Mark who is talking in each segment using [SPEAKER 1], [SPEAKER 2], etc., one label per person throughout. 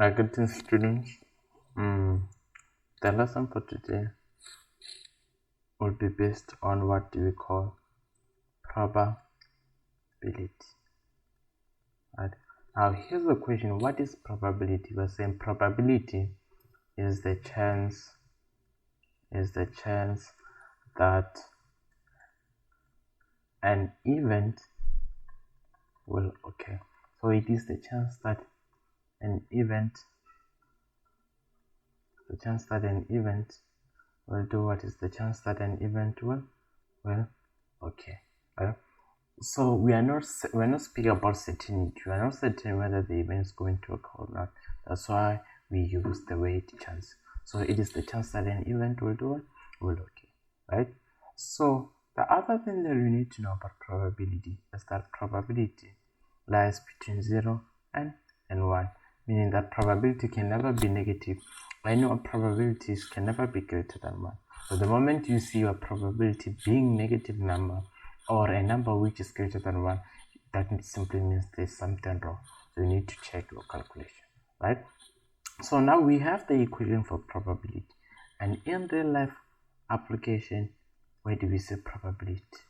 [SPEAKER 1] Marketing students, the lesson for today will be based on what we call probability. Right? Now here's the question: what is probability? We're saying probability is the chance that an event will occur. So it is the chance that an event will do what is the chance that an event will okay. Right? So we're not speaking about certainty. We are not certain whether the event is going to occur or not. That's why we use the word chance. So it is the chance that an event will do it will occur, right? So the other thing that we need to know about probability is that probability lies between 0 and 1, meaning that probability can never be negative. I know probabilities can never be greater than 1. So the moment you see your probability being negative number or a number which is greater than 1, that simply means there's something wrong. So you need to check your calculation, right? So now we have the equation for probability, and in real life application, where do we see probability?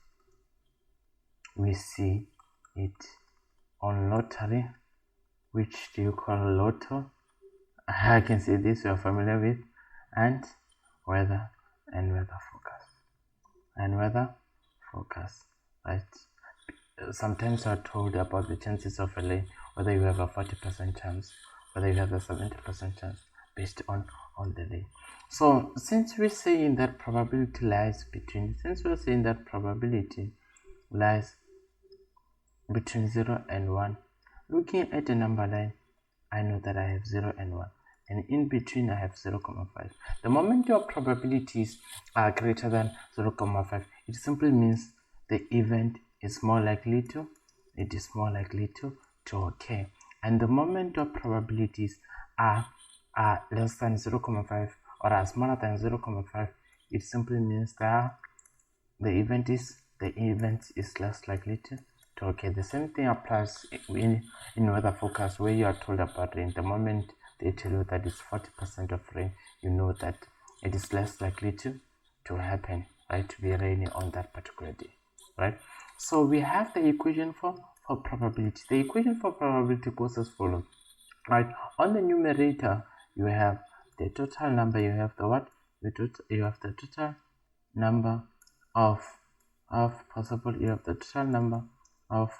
[SPEAKER 1] We see it on lottery, which do you call lotto? I can say this you are familiar with, and weather forecast, right? Sometimes you are told about the chances of a lane, whether you have a 40% chance, whether you have a 70% chance, based on the lane. So since we're saying that probability lies between 0 and 1, looking at the number line, I know that I have 0 and 1, and in between I have 0.5. The moment your probabilities are greater than 0.5, it simply means the event is more likely to occur. And the moment your probabilities are less than 0.5 or are smaller than 0.5, it simply means that the event is less likely to occur. The same thing applies in weather forecast, where you are told about rain. The moment they tell you that it's 40% of rain, you know that it is less likely to happen, right? To be raining on that particular day, right? So we have the equation for probability. The equation for probability goes as follows, right? On the numerator, you have the total number. You have the what? You have the total number of possible. You have the total number of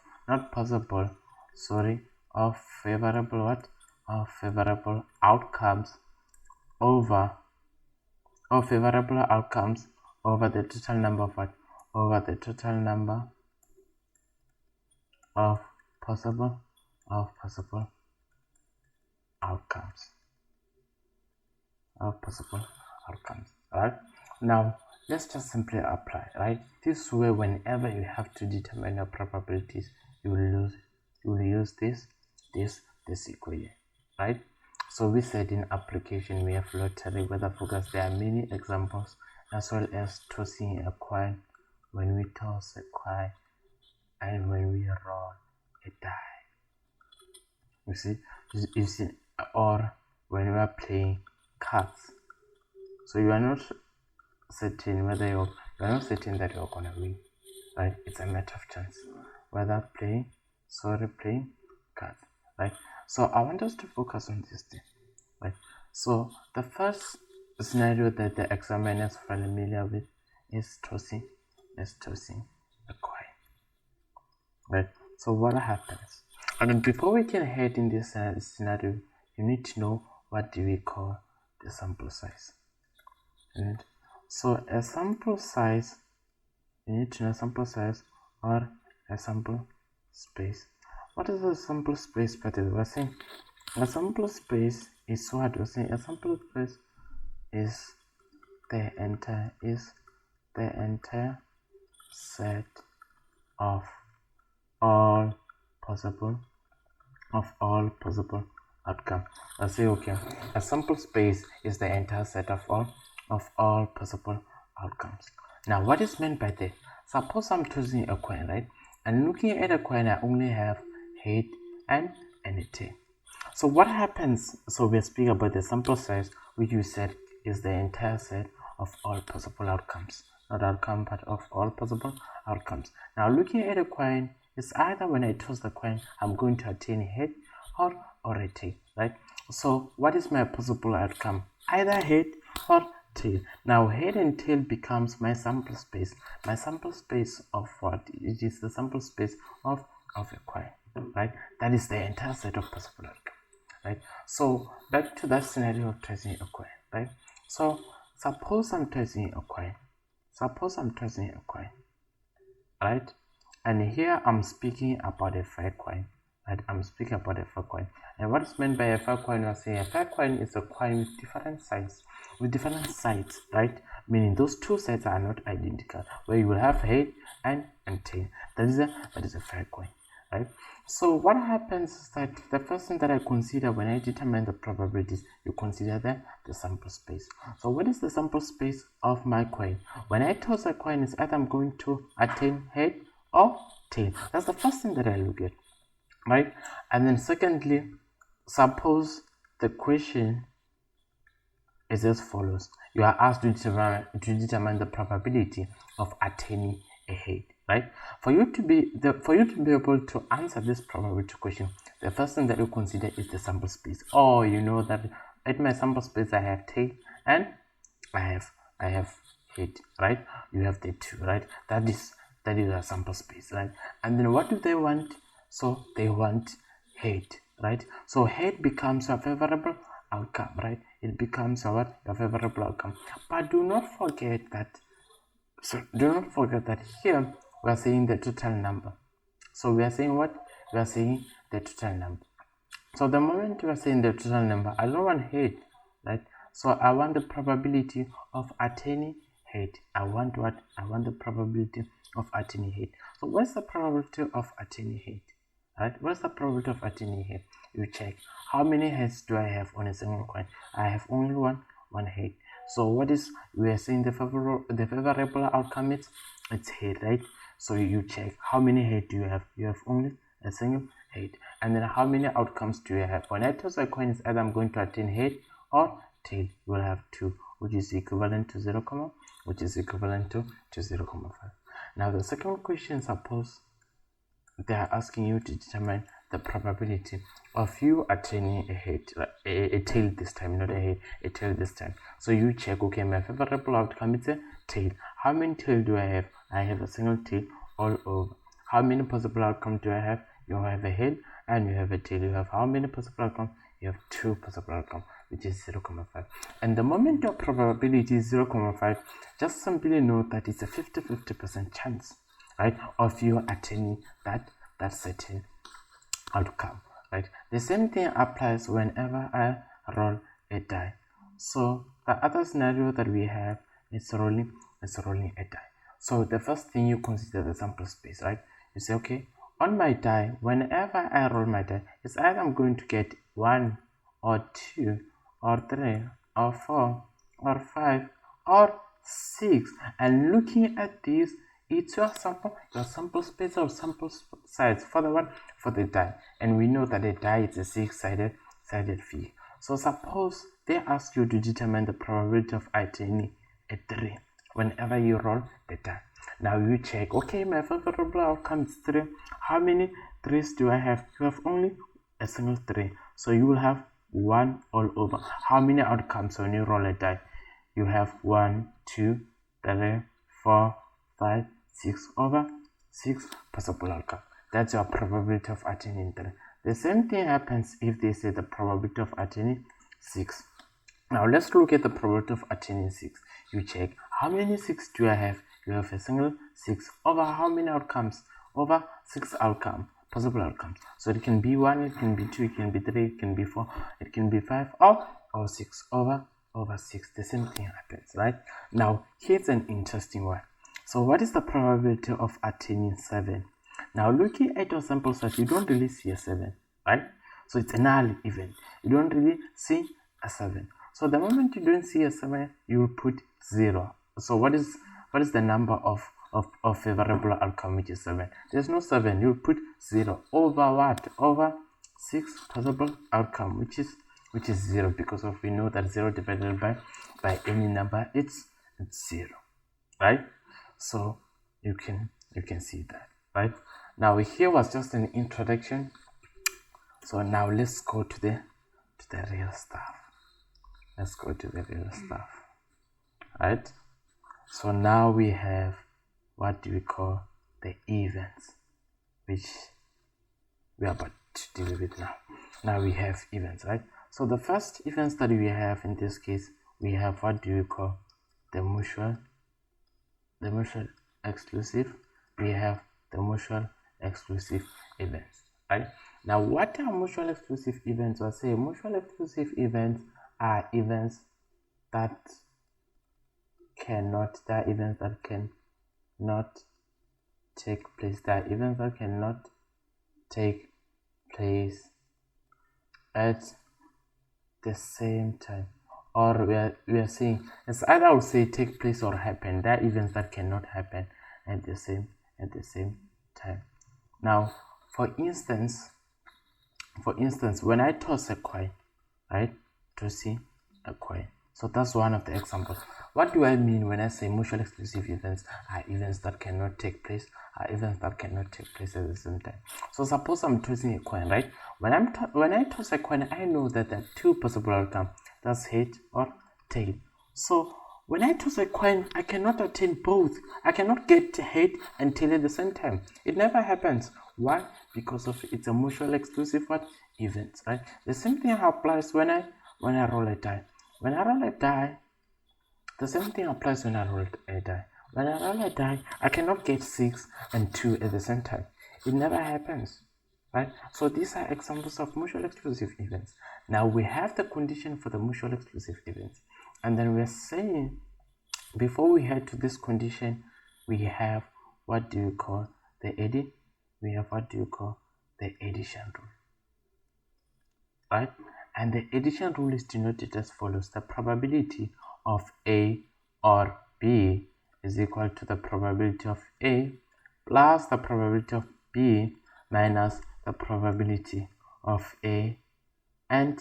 [SPEAKER 1] favorable what? Of favorable outcomes over the total number of what? Over the total number of possible outcomes. Right? Now let's just simply apply, right? This way, whenever you have to determine your probabilities, you will use this equation, right? So we said in application we have lottery, weather forecast. There are many examples, as well as tossing a coin. When we toss a coin and when we roll a die, you see, or when we are playing cards. So you are not certain whether you're not certain that you're gonna win, right? It's a matter of chance. Whether playing cards, right? So I want us to focus on this thing, right? So the first scenario that the examiner is familiar with is tossing a coin, right? So what happens? And before we can head in this scenario, you need to know what do we call the sample size, right? So a sample size, you need to know sample size or a sample space. What is a sample space? But we're saying a sample space is what we're saying. A sample space is the entire set of all possible outcomes. I say okay. A sample space is the entire set of all possible outcomes. Now, what is meant by that? Suppose I'm tossing a coin, right? And looking at a coin, I only have head and a tail. So what happens? So we speak about the sample size, which you said is the entire set of all possible outcomes, not outcome, but of all possible outcomes. Now looking at a coin, it's either when I toss the coin, I'm going to attain a head or a tail, right? So what is my possible outcome? Either head or tail. Now head and tail becomes my sample space. My sample space of what? It is the sample space of a coin, right? That is the entire set of possible outcomes, right? So back to that scenario of tossing a coin, right? So suppose I'm tossing a coin. Right? And here I'm speaking about a fair coin. Right? I'm speaking about a fair coin. And what is meant by a fair coin? I say a fair coin is a coin with different sides, right? Meaning those two sides are not identical, where you will have head and tail. That is a fair coin, right? So what happens is that the first thing that I consider when I determine the probabilities, you consider the sample space. So what is the sample space of my coin? When I toss a coin, it's either I'm going to attain head or tail. That's the first thing that I look at, right? And then secondly, suppose the question is as follows. You are asked to determine the probability of attaining a head, right? For you to be able to answer this probability question, the first thing that you consider is the sample space. Oh, you know that at my sample space I have tail and I have head, right? You have the two, right? That is a sample space, right? And then what do they want? So they want head, right? So head becomes a favorable outcome, right? It becomes a favorable outcome. But do not forget that here we are saying the total number. So we are saying what? We are saying the total number. So the moment we are saying the total number, I don't want head, right? So I want the probability of attaining head. I want what? I want the probability of attaining head. So what's the probability of attaining head? Right? What's the probability of attaining head? You check how many heads do I have on a single coin. I have only one head. So what is, we are saying the favorable outcome is it's head, right? So you check how many head do you have. You have only a single head. And then how many outcomes do you have? When I toss a coin, it's either I'm going to attain head or tail. You will have 2, which is equivalent to 0, which is equivalent to 0,5. Now the second question, suppose they are asking you to determine the probability of you attaining a head, a tail this time, not a head, a tail this time. So you check, okay, my favorable outcome is a tail. How many tail do I have? I have a single tail all over. How many possible outcomes do I have? You have a head and you have a tail. You have how many possible outcomes? You have 2 possible outcomes, which is 0,5. And the moment your probability is 0,5, just simply know that it's a 50% chance, right, of you attaining that certain outcome, right? The same thing applies whenever I roll a die. So the other scenario that we have is rolling a die. So the first thing you consider the sample space, right? You say, okay, on my die, whenever I roll my die, it's either I'm going to get 1 or 2 or 3 or 4 or 5 or 6. And looking at this, it's your sample space or sample size for the die. And we know that a die is a 6-sided figure. So suppose they ask you to determine the probability of attaining a 3 whenever you roll the die. Now you check, okay, my favorable outcome is 3. How many 3s do I have? You have only a single 3. So you will have 1 all over. How many outcomes when you roll a die? You have 1, 2, 3, 4, 5, 6 over 6 possible outcomes. That's your probability of attaining 3. The same thing happens if they say the probability of attaining 6. Now let's look at the probability of attaining 6. You check, how many 6 do I have? You have a single 6 over how many outcomes? Over 6 possible outcomes. So it can be 1, it can be 2, it can be 3, it can be 4, it can be 5 or 6 over 6. The same thing happens, right? Now here's an interesting one. So what is the probability of attaining 7? Now looking at your sample size, you don't really see a 7, right? So it's a null event. You don't really see a 7. So the moment you don't see a 7, you will put 0. So what is the number of favorable outcome, which is 7? There's no 7. You'll put 0 over what? Over sixth possible outcome, which is 0, because of we know that 0 divided by any number it's 0, right? So you can see that, right? Now here was just an introduction. So now let's go to the real stuff. Let's go to the real stuff, right? So now we have, what do we call, the events, which we are about to deal with now. Now we have events, right? So the first events that we have in this case, we have, what do we call, the mutual exclusive. We have the mutual exclusive events, right? Now what are mutual exclusive events? Or say mutual exclusive events are events that cannot take place. There are events that cannot take place at the same time, or we are saying it's either I would say take place or happen. There are events that cannot happen at the same time. Now for instance, when I toss a coin, right? Tossing a coin. So that's one of the examples. What do I mean when I say mutual exclusive events are events that cannot take place, at the same time? So suppose I'm tossing a coin, right? When I toss a coin, I know that there are two possible outcomes. That's head or tail. So when I toss a coin, I cannot attain both. I cannot get head and tail at the same time. It never happens. Why? Because of it's a mutual exclusive event, right? The same thing applies when I roll a die. When I roll a die, the same thing applies when I roll a die. When I roll a die, I cannot get 6 and 2 at the same time. It never happens, right? So these are examples of mutual exclusive events. Now we have the condition for the mutual exclusive events. And then we're saying, before we head to this condition, we have, what do you call, the addition rule, right? And the addition rule is denoted as follows: the probability of A or B is equal to the probability of A plus the probability of B minus the probability of A and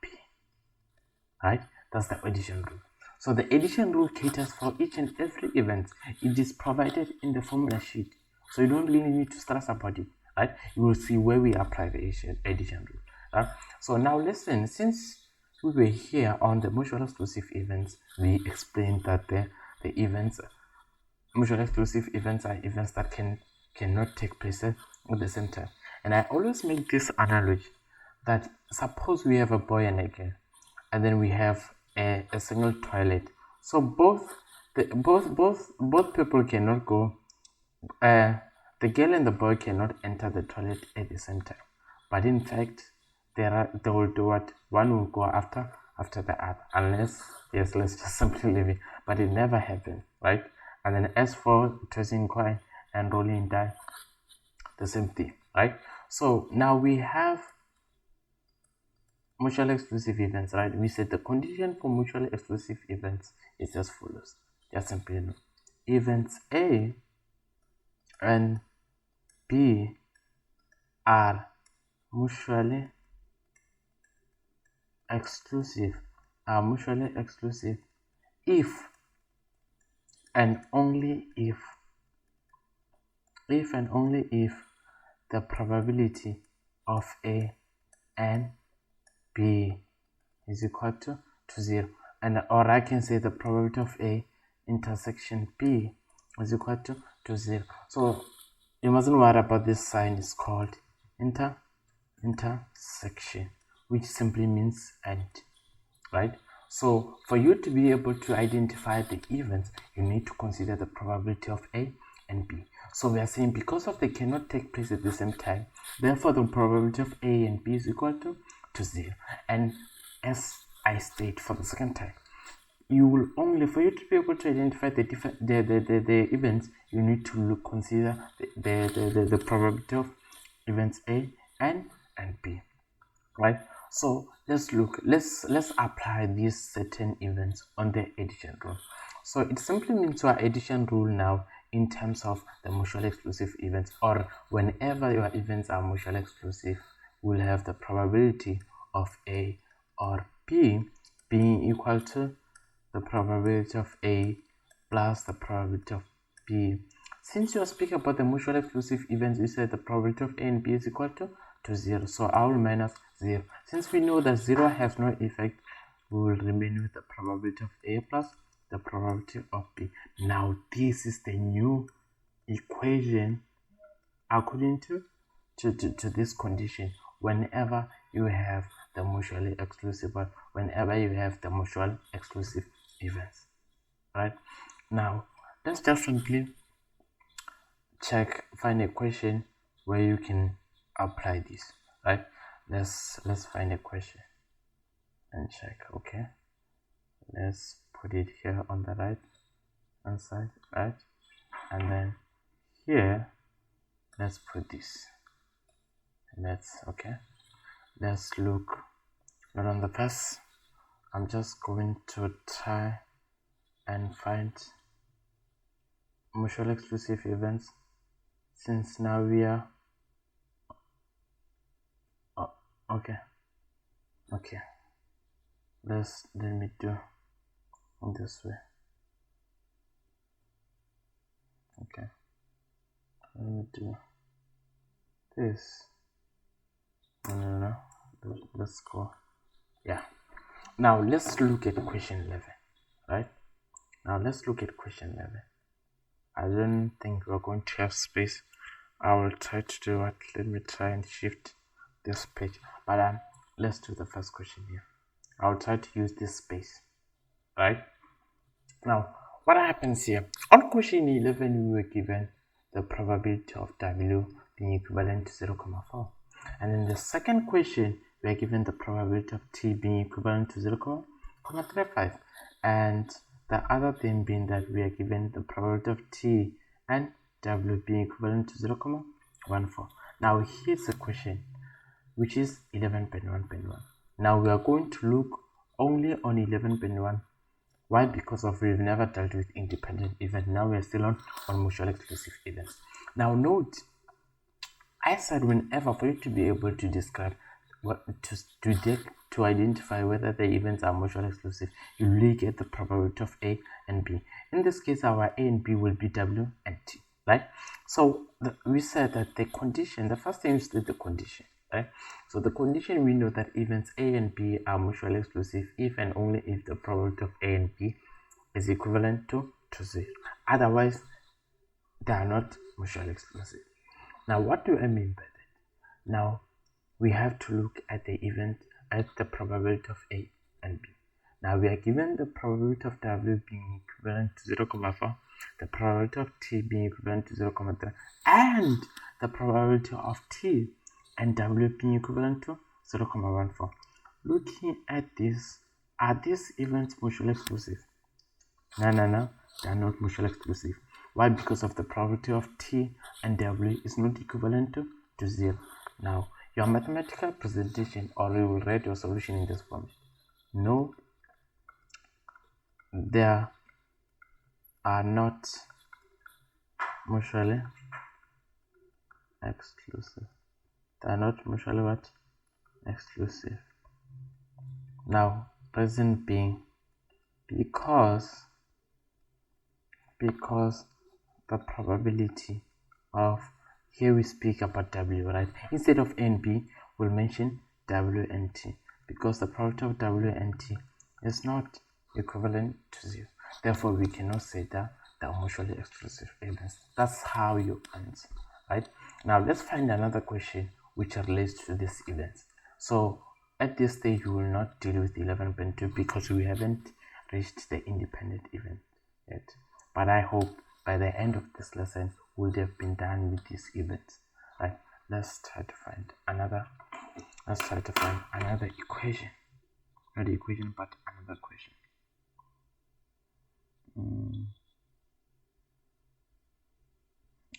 [SPEAKER 1] B, right? That's the addition rule. So the addition rule caters for each and every event. It is provided in the formula sheet, so you don't really need to stress about it, right? You will see where we apply the addition rule. Right? So now listen, since we were here on the mutual exclusive events, we explained that the mutual exclusive events are events that cannot take place at the same time. And I always make this analogy that suppose we have a boy and a girl, and then we have a single toilet. So both people cannot go. The girl and the boy cannot enter the toilet at the same time. But in fact, they will do what? One will go after the other, unless, yes, let's just simply leave it. But it never happened, right? And then as for tossing coin and rolling die, the same thing, right? So now we have mutually exclusive events, right? We said the condition for mutually exclusive events is as follows. Just simply know events A and B are mutually exclusive if and only if the probability of A and B is equal to 0, and or I can say the probability of A intersection B is equal to 0. So you mustn't worry about this sign. It's called intersection, which simply means and, right? So for you to be able to identify the events, you need to consider the probability of A and B. So we are saying because of they cannot take place at the same time, therefore the probability of A and B is equal to 0. And as I state for the second time, you will only, for you to be able to identify the events, you need to consider the probability of events A and B, right? So let's apply these certain events on the addition rule. So it simply means our addition rule now in terms of the mutually exclusive events, or whenever your events are mutually exclusive, we'll have the probability of A or B being equal to the probability of A plus the probability of B. Since you are speaking about the mutually exclusive events, we said the probability of A and B is equal to 0. So I will minus 0. Since we know that 0 has no effect, we will remain with the probability of A plus the probability of B. Now this is the new equation according to this condition whenever you have the mutually exclusive, but whenever you have the mutually exclusive events. Right, now let's just simply find a question where you can apply this. Right, let's find a question and check. Okay, let's put it here on the right hand side, right, and then here let's put this. Let's look. Not on the first, I'm just going to try and find mutually exclusive events, since now we are okay, let me do this way. Okay, let me do this. No, let's go. Yeah, now let's look at question 11. Right, now let's look at question 11. I don't think we're going to have space. I will try to do what. Let me try and shift this page, but let's do the first question here. I'll try to use this space. Right, now what happens here on question 11, we were given the probability of W being equivalent to 0,4, and in the second question we are given the probability of T being equivalent to 0,35, and the other thing being that we are given the probability of T and W being equivalent to 0,14. Now here's a question which is 11.1.1. Now we are going to look only on 11.1. Why? Because we've never dealt with independent event. Now we are still on mutually exclusive events. Now note, I said whenever for you to be able to describe what to identify whether the events are mutually exclusive, you look at the probability of A and B. In this case, our A and B will be W and T, right? So we said that the condition, the first thing is the condition, right? So the condition, we know that events A and B are mutually exclusive if and only if the probability of A and B is equivalent to 0. Otherwise, they are not mutually exclusive. Now, what do I mean by that? Now, we have to look at the event at the probability of A and B. Now we are given the probability of W being equivalent to 0,4, the probability of T being equivalent to 0,3, and the probability of T and W being equivalent to 0,14. Looking at this, are these events mutually exclusive? No, they are not mutually exclusive. Why? Because of the probability of T and W is not equivalent to 0. Now, your mathematical presentation, or you will write your solution in this form. No, they are not mutually exclusive. They are not mutually what? Exclusive. Now, reason being, because the probability of, here we speak about W, right? Instead of A and B, we'll mention W and T, because the probability of W and T is not equivalent to 0. Therefore, we cannot say that they are mutually exclusive events. That's how you answer, right? Now, let's find another question which relates to these events. So, at this stage, we will not deal with 11.2 because we haven't reached the independent event yet. But I hope by the end of this lesson, would have been done with these events. Right, let's try to find another equation, not equation but another question.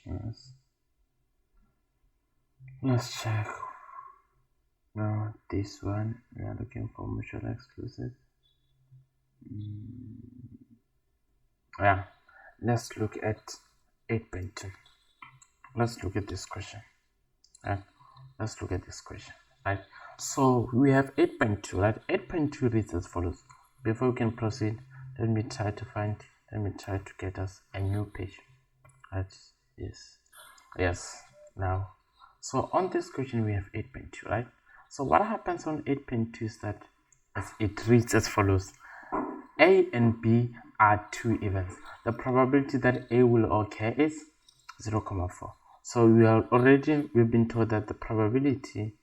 [SPEAKER 1] Yes, let's check. No, this one we are looking for mutually exclusive. Yeah, let's look at 8.2. Let's look at this question. Let's look at this question. right? So we have 8.2, right? 8.2 reads as follows. Before we can proceed, let me try to get us a new page, right? Yes. Now, so on this question we have 8.2, right? So what happens on 8.2 is that it reads as follows. A and B are two events. The probability that A will occur is 0,4. So we've been told that the probability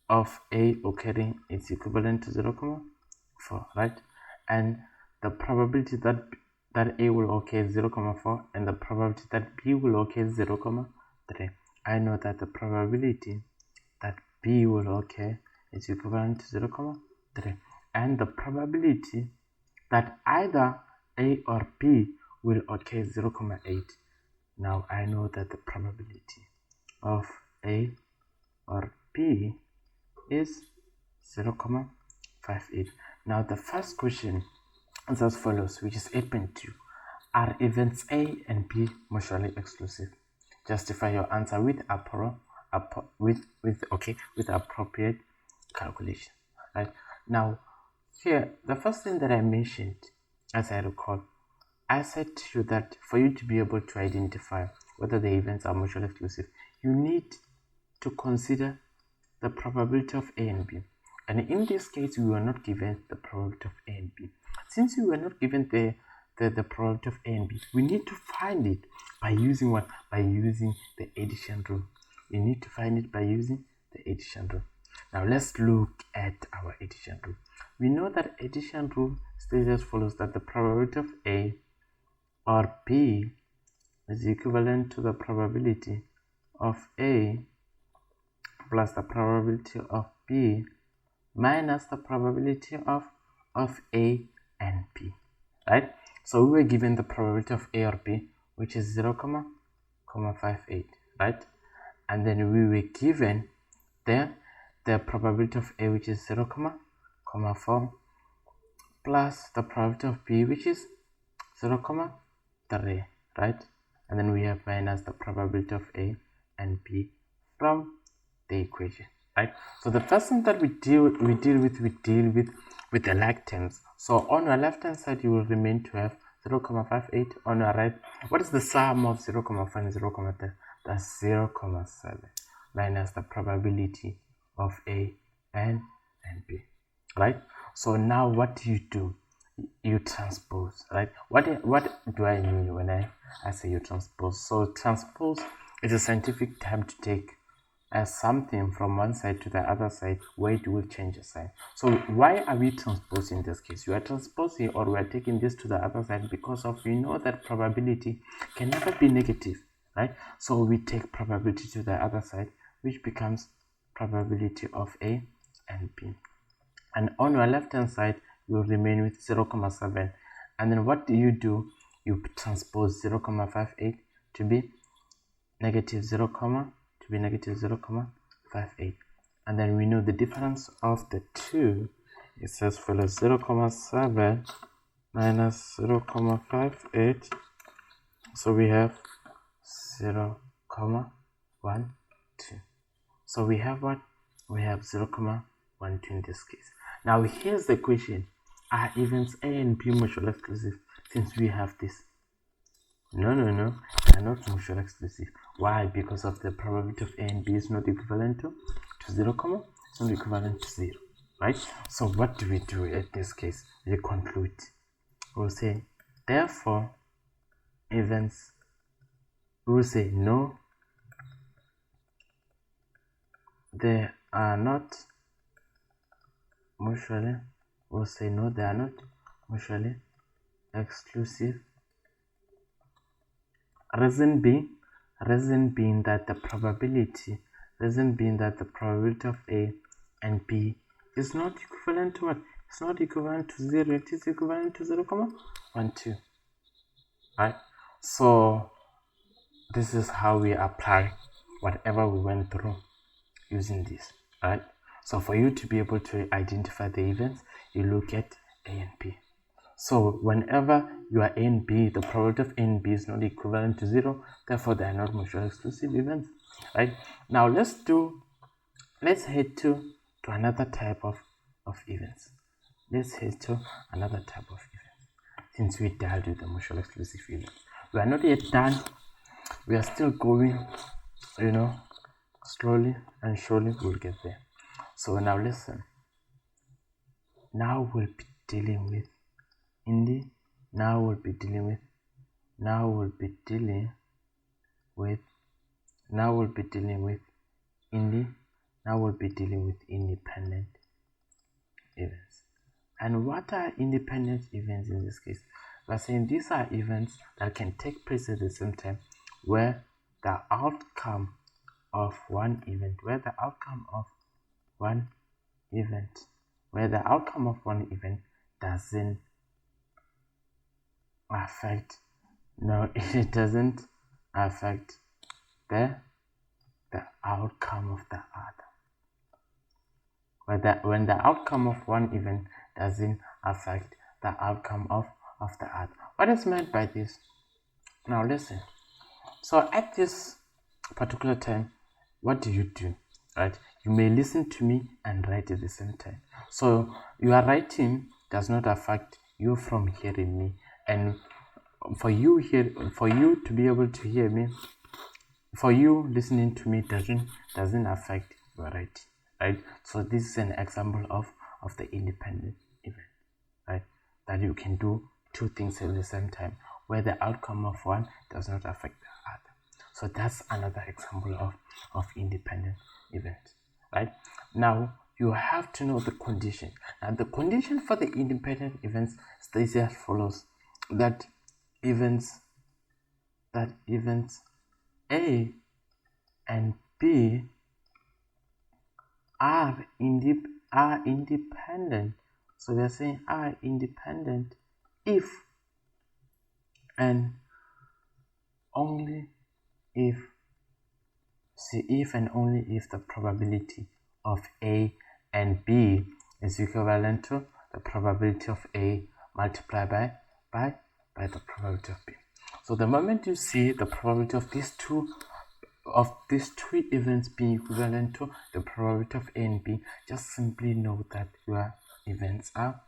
[SPEAKER 1] of A occurring is equivalent to 0,4, right? And the probability that A will occur is 0,4, and the probability that B will occur is 0,3. I know that the probability that B will occur is equivalent to 0,3, and the probability that either A or B will occur is 0,8. Now I know that the probability of A or B is 0,58. Now the first question is as follows, which is 8.2. Are events A and B mutually exclusive? Justify your answer with appropriate calculation. Right now, here the first thing that I mentioned, as I recall, I said to you that for you to be able to identify whether the events are mutually exclusive, you need to consider the probability of A and B. And in this case, we were not given the probability of A and B. Since we were not given the probability of A and B, we need to find it by using what? By using the addition rule. We need to find it by using the addition rule. Now let's look at our addition rule. We know that addition rule states as follows, that the probability of A or B is equivalent to the probability of A plus the probability of B minus the probability of A and B, right? So we were given the probability of A or B, which is 0,58, right? And then we were given the probability of A, which is 0,4, plus the probability of B, which is 0,3, right? And then we have minus the probability of A and B from the equation, right? So the first thing that we deal with the like terms. So on your left hand side, you will remain to have 0,58. On your right, what is the sum of 0,5 and 0,3? That's 0,7 minus the probability of A and B, right? So now what do? You transpose, right? What do I mean when I say you transpose? So transpose is a scientific term to take something from one side to the other side where it will change a sign. So why are we transposing in this case? We are transposing, or we are taking this to the other side because we know that probability can never be negative, right? So we take probability to the other side, which becomes probability of A and B. And on your left hand side, you will remain with 0,7. And then what do? You transpose 0,58 to be negative 0,58. And then we know the difference of the two is as follows: 0,7 minus 0,58. So we have 0,12. So we have what? We have 0,12 in this case. Now here's the question: are events A and B mutually exclusive? Since we have this, no, they are not mutually exclusive. Why? Because of the probability of A and B is not equivalent to 0, it's not equivalent to 0, right? So what do we do in this case? We conclude. We'll say, therefore, events, we'll say no, they are not mutually, we'll say no, they are not mutually exclusive. Reason being that the probability of A and B is not equivalent to what? It's not equivalent to 0, it is equivalent to 0,12, right? So this is how we apply whatever we went through using this, right? So for you to be able to identify the events, you look at A and B. So whenever you are A and B, the probability of A and B is not equivalent to 0, therefore they are not mutually exclusive events, right? Now let's let's head to another type of events. Let's head to another type of events. Since we dealt with the mutual exclusive events, we are not yet done. We are still going, slowly and surely we'll get there. So now listen. Now we'll be dealing with indie. Now we'll be dealing with indie. Now we'll be dealing with independent events. And what are independent events in this case? We're saying these are events that can take place at the same time, where the outcome of one event doesn't affect it doesn't affect the outcome of the other. When the outcome of one event doesn't affect the outcome of the other. What is meant by this? Now listen. So at this particular time, what do you do? Right? You may listen to me and write at the same time. So your writing does not affect you from hearing me, and for you to be able to hear me, for you listening to me doesn't affect your writing. Right? So this is an example of the independent event, right? That you can do two things at the same time, where the outcome of one does not affect the other. So that's another example of independent event, right? Now you have to know the condition. Now the condition for the independent events stays as follows: that events A and B are independent. So we are saying are independent if and only if the probability of A and B is equivalent to the probability of A multiplied by the probability of B. So the moment you see the probability of these two events being equivalent to the probability of A and B, just simply know that your events are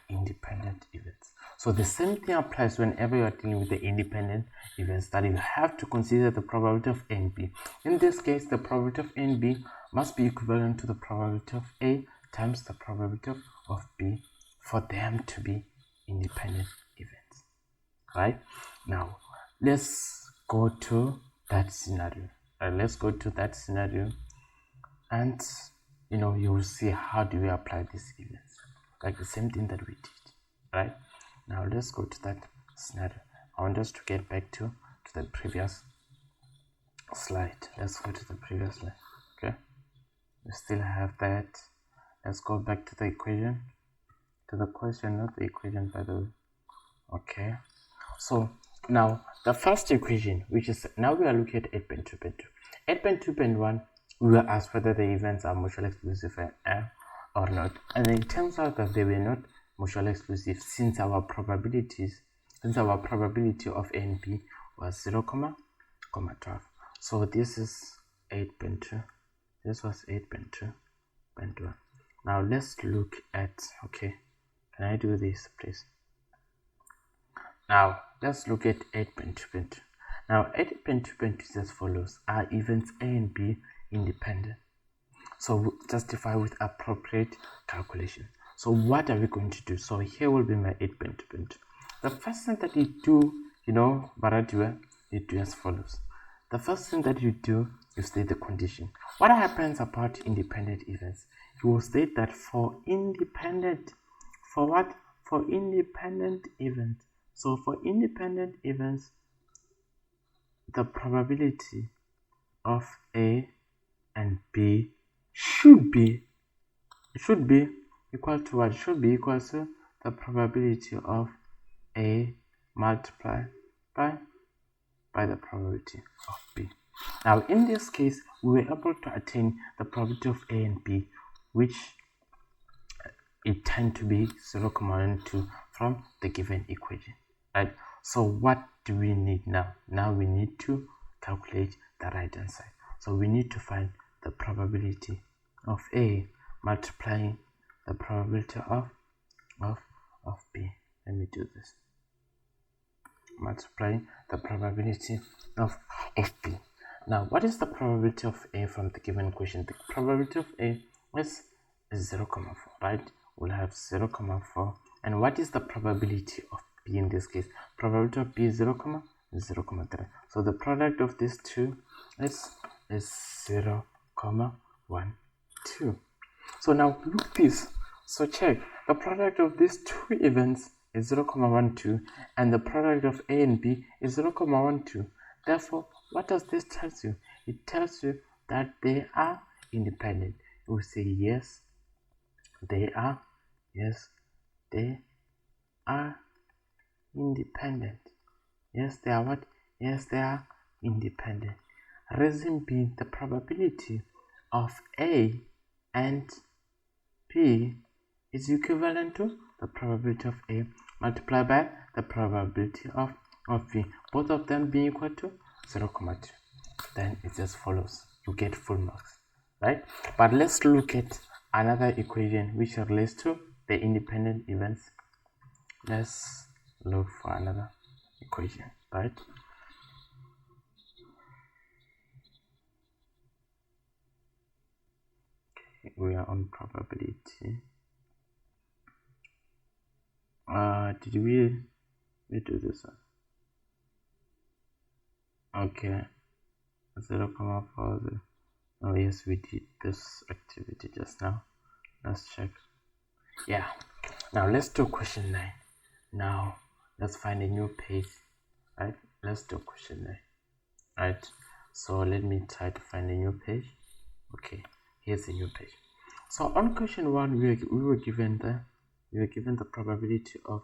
[SPEAKER 1] independent events. So the same thing applies whenever you are dealing with the independent events, that you have to consider the probability of A and B. In this case, the probability of A and B must be equivalent to the probability of A times the probability of B for them to be independent events. Right? Now, let's go to that scenario. Let's go to that scenario, and you will see how do we apply these events, like the same thing that we did. Right? Now let's go to that scenario. I want us to get back to the previous slide. Let's go to the previous slide. Okay, we still have that. Let's go back to the equation, to the question, not the equation, by the way. Okay, so now the first equation, which is, now we are looking at 8.2.2. 8.2.1, we were asked whether the events are mutually exclusive or not, and it turns out that they were not mutually exclusive, since our probability of A and B was 0, 12. So this is 8.2. This was 8.2.1. Now let's look at, okay, can I do this, please? Now let's look at 8.2.2. Now 8.2.2 is as follows: are events A and B independent? So justify with appropriate calculation. So what are we going to do? So here will be my 8.2.2. The first thing that you do, Baradua, you do as follows. The first thing that you do, you state the condition. What happens about independent events? You will state that for independent events. So for independent events, the probability of A and B should be equal to what? Should be equal to the probability of A multiplied by the probability of B. Now in this case, we were able to attain the probability of A and B, which it tend to be 0.12 from the given equation. Right? So what do we need now? Now we need to calculate the right hand side. So we need to find the probability of A multiplying the probability of B. Let me do this. Multiplying the probability of B. Now, what is the probability of A from the given question? The probability of A is 0,4, right? We'll have 0,4. And what is the probability of B in this case? Probability of B is 0,3. So the product of these two is 0,12. So now look this. So check, the product of these two events is 0,12 and the product of A and B is 0,12. Therefore, what does this tell you? It tells you that they are independent. We say yes, they are. Yes, they are independent. Yes, they are what? Yes, they are independent. Reason being, the probability of A and B is equivalent to the probability of A multiplied by the probability of B, both of them being equal to 0,2. Then it just follows. You get full marks, right? But let's look at another equation which relates to the independent events. Let's look for another equation, right? Okay, we are on probability. Did we do this one? Okay, 0,4. Oh yes, we did this activity just now. Let's check. Yeah. Now let's do question 9. Now let's find a new page, right? Let's do question 9, right? So let me try to find a new page. Okay, here's a new page. So on question 1, we were given the probability of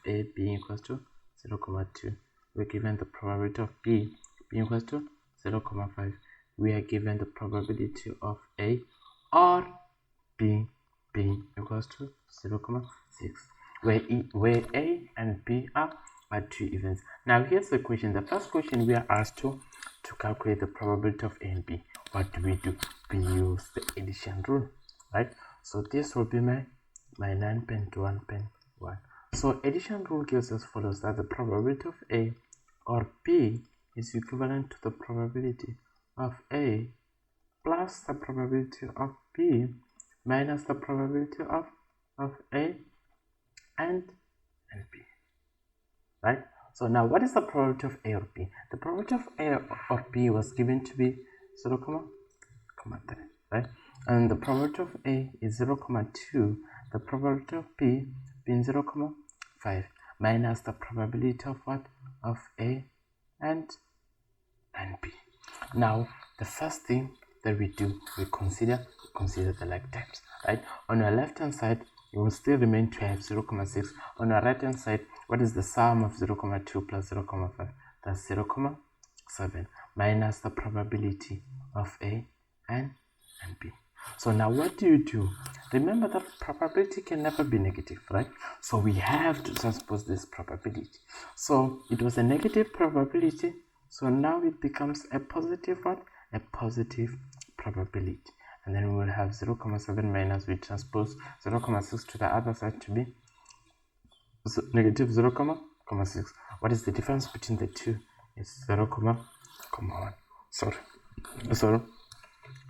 [SPEAKER 1] A being equal to 0,2. We're given the probability of B being equal to 0,5. We are given the probability of A or B being equals to 0,6, where A and B are two events. Now here's the question. The first question we are asked to calculate the probability of A and B. What do? We use the addition rule, right? So this will be my 9.1.1. So addition rule gives us follows that the probability of A or B is equivalent to the probability of A plus the probability of B minus the probability of A and B, right? So now what is the probability of A or B? The probability of A or B was given to be 0,3, right? And the probability of A is 0,2, the probability of B being 0,5 minus the probability of what? Of A and B. Now the first thing that we do, we consider the like terms, right? On your left hand side, you will still remain to have 0,6. On your right hand side, what is the sum of 0,2 plus 0,5? That's 0,7 minus the probability of A and B. So now what do? Remember that probability can never be negative, right? So we have to transpose this probability. So it was a negative probability, so now it becomes a positive one, a positive probability. And then we will have 0,7 minus, we transpose 0,6 to the other side to be negative 0,6. What is the difference between the two? It's 0,1. Sorry.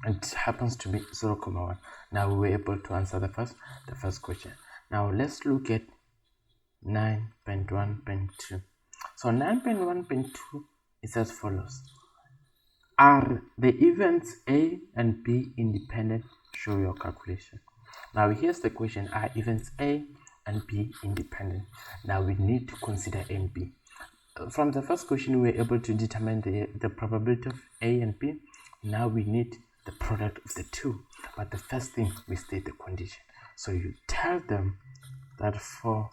[SPEAKER 1] It happens to be 0,1. Now we were able to answer the first question. Now let's look at 9.1.2. So 9.1.2 is as follows. Are the events A and B independent? Show your calculation. Now here's the question. Are events A and B independent? Now we need to consider A and B. From the first question, we were able to determine the probability of A and B. Now we need the product of the two. But the first thing, we state the condition. So you tell them that for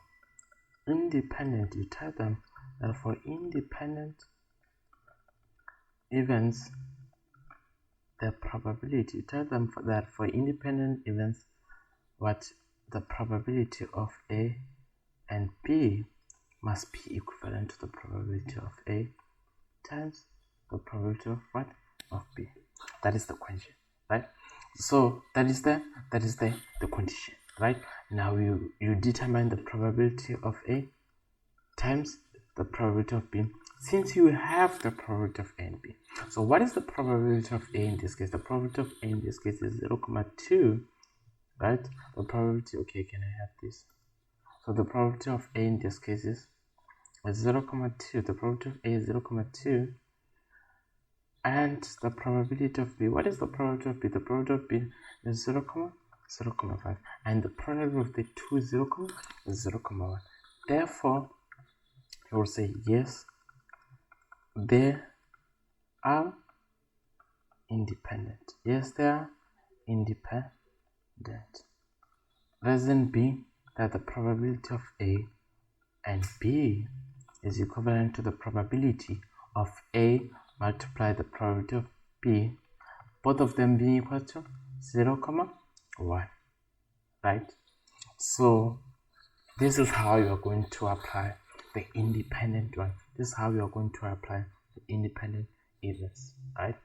[SPEAKER 1] independent events, the probability, tell them that for independent events, what the probability of A and B must be equivalent to the probability of A times the probability of what? Of B. That is the question, right? So that is the condition, right? Now you determine the probability of A times the probability of B, since you have the probability of A and B. So what is the probability of A in this case? The probability of A in this case is 0,2, right? The probability, okay, can I have this? So the probability of A in this case is 0,2. The probability of A is 0,2. And the probability of B, what is the probability of B? The probability of B is 0,5. And the product of the two is 0,1. Therefore, you will say yes, they are independent. Yes, they are independent. Reason being that the probability of A and B is equivalent to the probability of A multiply the probability of B, both of them being equal to 0,1, right? So this is how you are going to apply the independent one. This is how you are going to apply the independent events, right?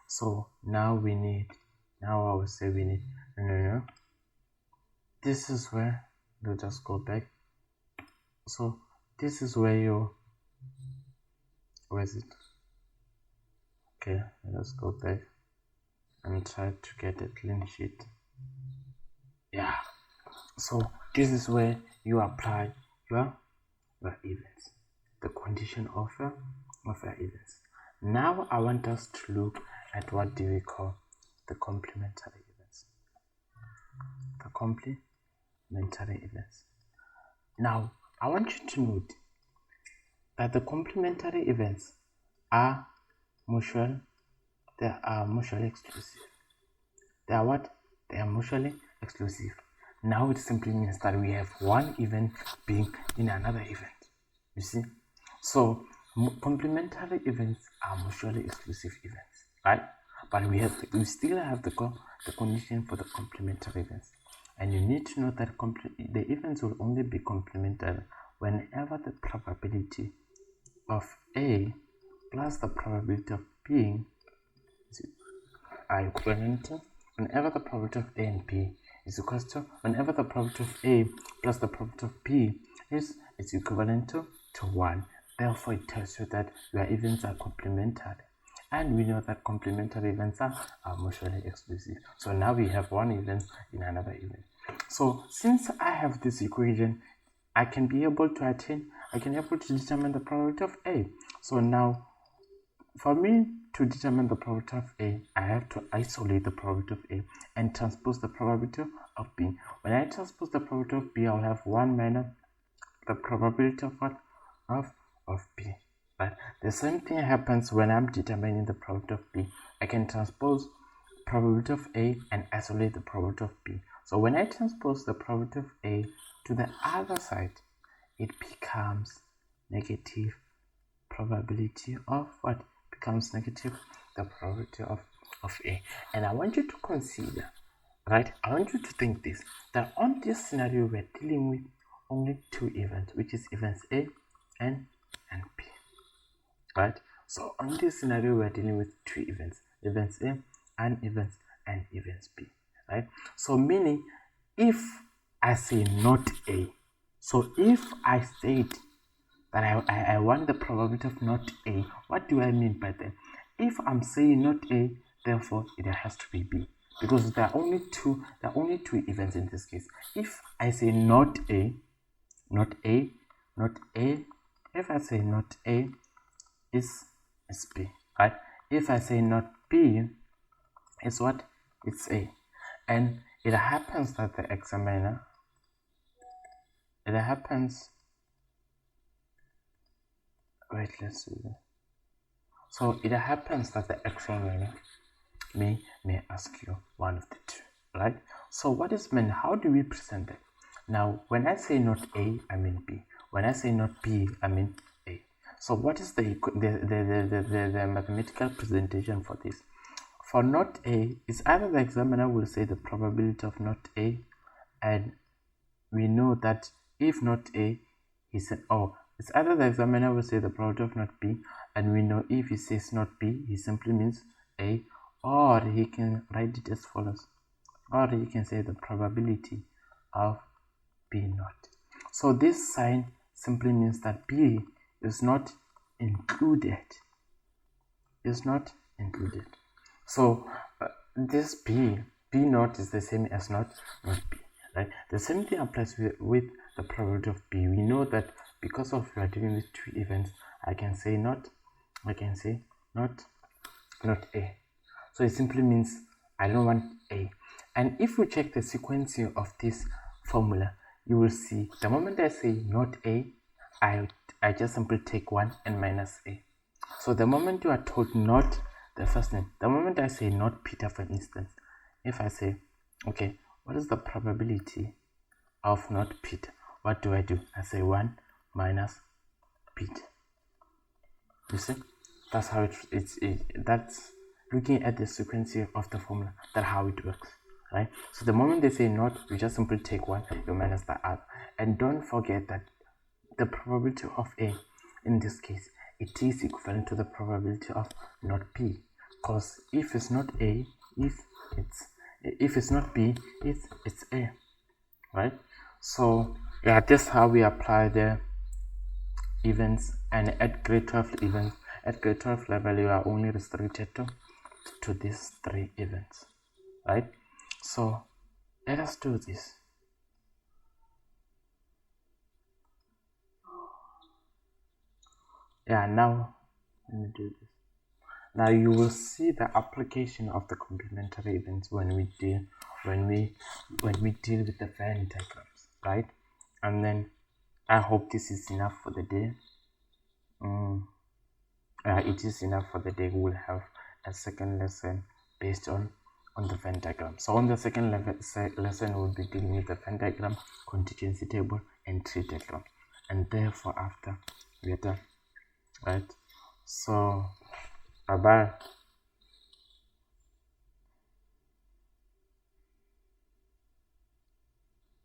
[SPEAKER 1] So now I will say we need, no. This is where, we'll just go back. So this is where where is it? Okay, let's go back and try to get a clean sheet. Yeah, so this is where you apply your events, the condition of your events. Now I want us to look at what do we call the complementary events. The complementary events. Now I want you to note that the complementary events are mutually exclusive. They are what? They are mutually exclusive. Now it simply means that we have one event being in another event. You see? So complementary events are mutually exclusive events, right? But we still have the condition for the complementary events. And you need to know that the events will only be complementary whenever the probability of A plus the probability of B are equivalent to, whenever the probability of A and B is equal to, whenever the probability of A plus the probability of B is equivalent to 1. Therefore, it tells you that your events are complementary. And we know that complementary events are mutually exclusive. So now we have one event in another event. So since I have this equation, I can be able to determine the probability of A. So now, for me to determine the probability of A, I have to isolate the probability of A and transpose the probability of B. When I transpose the probability of B, I'll have 1 minus the probability of what? Of B. But the same thing happens when I'm determining the probability of B. I can transpose probability of A and isolate the probability of B. So when I transpose the probability of A to the other side, it becomes negative probability of what? Becomes negative the probability of A. And I want you to consider, right? I want you to think this, that on this scenario we're dealing with only two events, which is events A and B, right? So on this scenario we're dealing with two events A and events B, right? So meaning, if I say not A, so if I state that I want the probability of not A, what do I mean by that? If I'm saying not A, therefore it has to be B, because there are only two events in this case. If I say not A, if I say not A, is B, right? If I say not B, is what? It's A. And it happens that the examiner, let's see this. So it happens that the examiner may ask you one of the two, right? So what is meant? How do we present that? Now, when I say not A, I mean B. When I say not B, I mean A. So what is the mathematical presentation for this? For not A, it's either the examiner will say the probability of not A, and we know that if not A, he said, it's either the examiner will say the probability of not B, and we know if he says not B, he simply means A, or he can write it as follows, or you can say the probability of P naught. So this sign simply means that P is not included, so this P naught is the same as not P, right? The same thing applies with the probability of P. We know that because of we are dealing with two events, I can say not A. So it simply means I don't want A. And if we check the sequencing of this formula, you will see the moment I say not A, I just simply take 1 and minus A. So the moment you are told not the first name, the moment I say not Peter, for instance, if I say, okay, what is the probability of not Peter? What do? I say 1 minus Peter. You see, that's how that's looking at the sequencing of the formula. That's how it works, right? So the moment they say not, you just simply take 1, you minus the other. And don't forget that the probability of A, in this case, it is equivalent to the probability of not P. Because if it's not A, if it's not B, it's A, right? So yeah, that's how we apply the events. And at grade 12 events, at grade 12 level, you are only restricted to these 3 events, right? So let us do this. Yeah, now let me do this. Now you will see the application of the complementary events when we deal with the Venn diagrams, right? And then I hope this is enough for the day. It is enough for the day. We will have a second lesson based on the Venn diagram. So on the second lesson, we'll be dealing with the Venn diagram, contingency table, and tree diagram, and therefore after we are done, right? So bye bye.